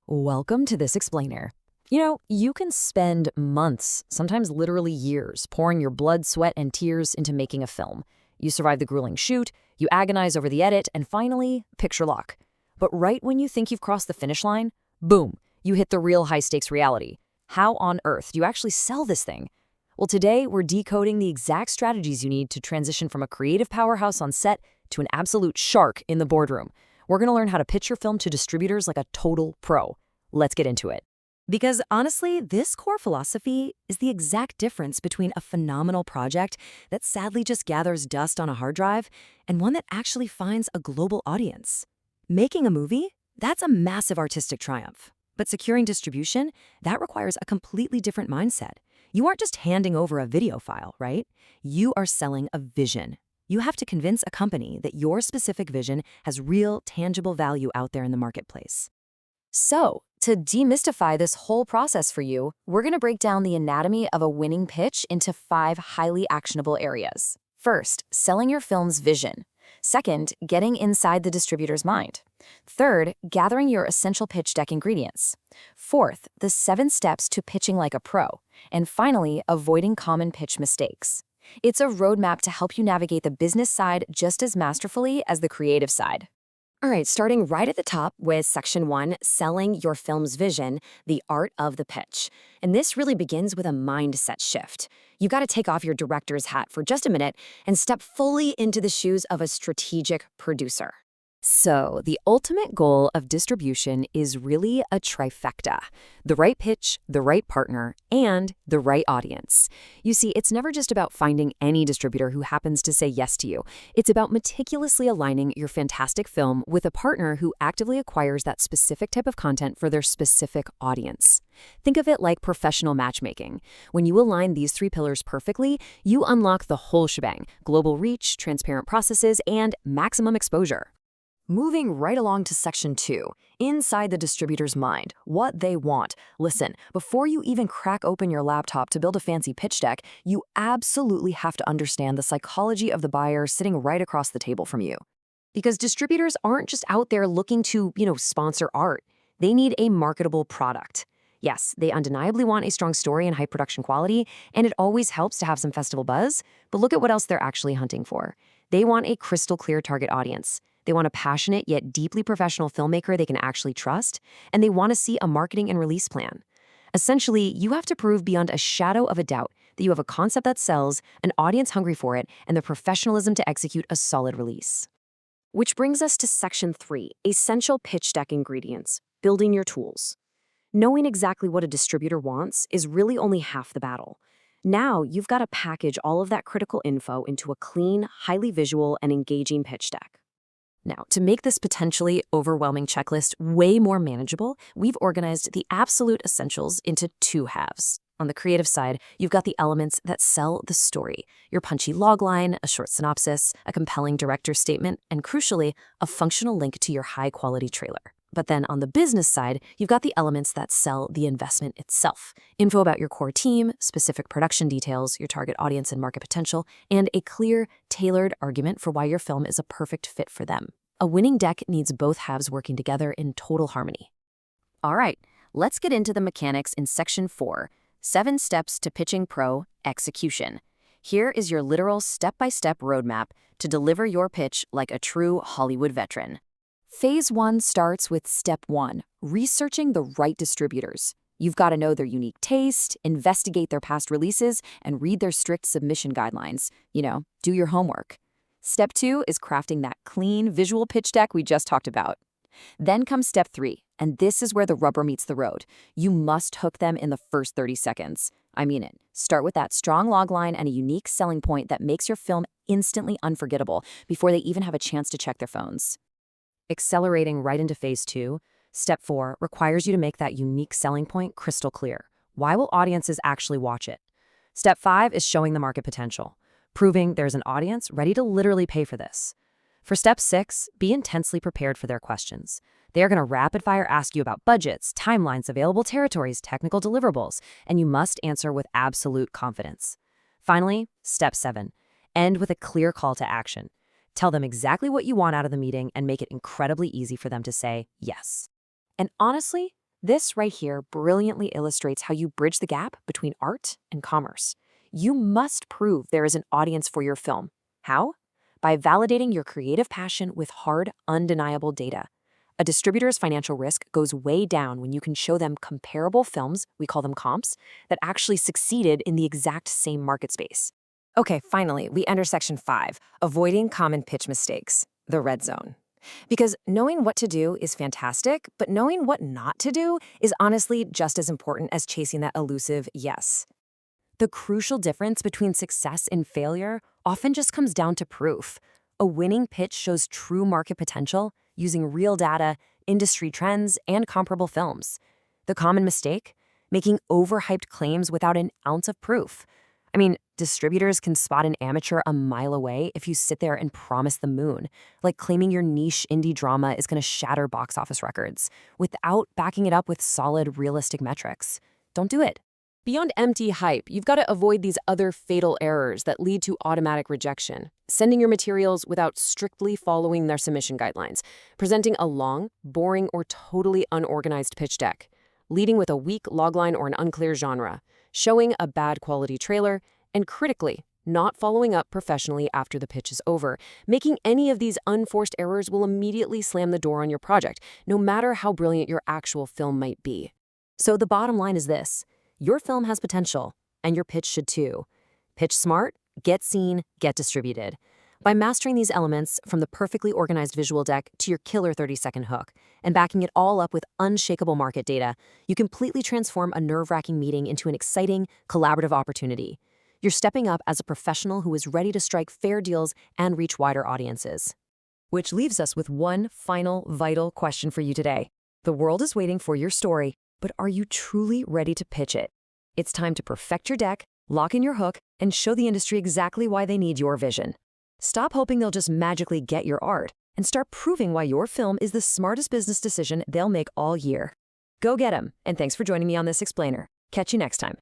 Welcome to this explainer. You can spend months, sometimes literally years, pouring your blood, sweat, and tears into making a film. You survive the grueling shoot, you agonize over the edit, and finally, picture lock. But right when you think you've crossed the finish line, boom, you hit the real high-stakes reality. How on earth do you actually sell this thing? Well, today we're decoding the exact strategies you need to transition from a creative powerhouse on set to an absolute shark in the boardroom. We're going to learn how to pitch your film to distributors like a total pro. Let's get into it. Because honestly, this core philosophy is the exact difference between a phenomenal project that sadly just gathers dust on a hard drive and one that actually finds a global audience. Making a movie? That's a massive artistic triumph. But securing distribution? That requires a completely different mindset. You aren't just handing over a video file, right? You are selling a vision. You have to convince a company that your specific vision has real, tangible value out there in the marketplace. So, to demystify this whole process for you, we're going to break down the anatomy of a winning pitch into 5 highly actionable areas. First, selling your film's vision. Second, getting inside the distributor's mind. Third, gathering your essential pitch deck ingredients. Fourth, the 7 steps to pitching like a pro. And finally, avoiding common pitch mistakes. It's a roadmap to help you navigate the business side just as masterfully as the creative side. All right, starting right at the top with Section 1, selling your film's vision, the art of the pitch. And this really begins with a mindset shift. You got to take off your director's hat for just a minute and step fully into the shoes of a strategic producer. So, the ultimate goal of distribution is really a trifecta: the right pitch, the right partner, and the right audience. You see, it's never just about finding any distributor who happens to say yes to you. It's about meticulously aligning your fantastic film with a partner who actively acquires that specific type of content for their specific audience. Think of it like professional matchmaking. When you align these 3 pillars perfectly, you unlock the whole shebang: global reach, transparent processes, and maximum exposure. Moving right along to Section 2, inside the distributor's mind, what they want. Listen, before you even crack open your laptop to build a fancy pitch deck, you absolutely have to understand the psychology of the buyer sitting right across the table from you. Because distributors aren't just out there looking to, sponsor art. They need a marketable product. Yes, they undeniably want a strong story and high production quality, and it always helps to have some festival buzz, but look at what else they're actually hunting for. They want a crystal clear target audience. They want a passionate yet deeply professional filmmaker they can actually trust, and they want to see a marketing and release plan. Essentially, you have to prove beyond a shadow of a doubt that you have a concept that sells, an audience hungry for it, and the professionalism to execute a solid release. Which brings us to Section 3, essential pitch deck ingredients, building your tools. Knowing exactly what a distributor wants is really only half the battle. Now, you've got to package all of that critical info into a clean, highly visual, and engaging pitch deck. Now, to make this potentially overwhelming checklist way more manageable, we've organized the absolute essentials into 2 halves. On the creative side, you've got the elements that sell the story: your punchy logline, a short synopsis, a compelling director's statement, and crucially, a functional link to your high-quality trailer. But then on the business side, you've got the elements that sell the investment itself: info about your core team, specific production details, your target audience and market potential, and a clear, tailored argument for why your film is a perfect fit for them. A winning deck needs both halves working together in total harmony. All right, let's get into the mechanics in Section 4, 7 steps to pitching pro execution. Here is your literal step-by-step roadmap to deliver your pitch like a true Hollywood veteran. Phase 1 starts with Step 1, researching the right distributors. You've got to know their unique taste, investigate their past releases, and read their strict submission guidelines. Do your homework. Step 2 is crafting that clean, visual pitch deck we just talked about. Then comes Step 3, and this is where the rubber meets the road. You must hook them in the first 30 seconds. I mean it. Start with that strong logline and a unique selling point that makes your film instantly unforgettable before they even have a chance to check their phones. Accelerating right into Phase 2, Step 4 requires you to make that unique selling point crystal clear. Why will audiences actually watch it? Step 5 is showing the market potential, proving there's an audience ready to literally pay for this. For Step 6, be intensely prepared for their questions. They are going to rapid-fire ask you about budgets, timelines, available territories, technical deliverables, and you must answer with absolute confidence. Finally, Step 7, end with a clear call to action. Tell them exactly what you want out of the meeting and make it incredibly easy for them to say yes. And honestly, This right here brilliantly illustrates how you bridge the gap between art and commerce. You must prove there is an audience for your film. How? By validating your creative passion with hard, undeniable data. A distributor's financial risk goes way down when you can show them comparable films, we call them comps, that actually succeeded in the exact same market space. Okay, finally, we enter section 5, avoiding common pitch mistakes, the red zone. Because knowing what to do is fantastic, but knowing what not to do is honestly just as important as chasing that elusive yes. The crucial difference between success and failure often just comes down to proof. A winning pitch shows true market potential using real data, industry trends, and comparable films. The common mistake? Making overhyped claims without an ounce of proof. I mean, distributors can spot an amateur a mile away if you sit there and promise the moon, like claiming your niche indie drama is going to shatter box office records, without backing it up with solid, realistic metrics. Don't do it. Beyond empty hype, you've got to avoid these other fatal errors that lead to automatic rejection. Sending your materials without strictly following their submission guidelines. Presenting a long, boring, or totally unorganized pitch deck. Leading with a weak logline or an unclear genre. Showing a bad quality trailer. And critically, not following up professionally after the pitch is over. Making any of these unforced errors will immediately slam the door on your project, no matter how brilliant your actual film might be. So the bottom line is this. Your film has potential, and your pitch should too. Pitch smart, get seen, get distributed. By mastering these elements, from the perfectly organized visual deck to your killer 30-second hook, and backing it all up with unshakable market data, you completely transform a nerve-wracking meeting into an exciting, collaborative opportunity. You're stepping up as a professional who is ready to strike fair deals and reach wider audiences. Which leaves us with one final, vital question for you today. The world is waiting for your story, but are you truly ready to pitch it? It's time to perfect your deck, lock in your hook, and show the industry exactly why they need your vision. Stop hoping they'll just magically get your art, and start proving why your film is the smartest business decision they'll make all year. Go get 'em, and thanks for joining me on this explainer. Catch you next time.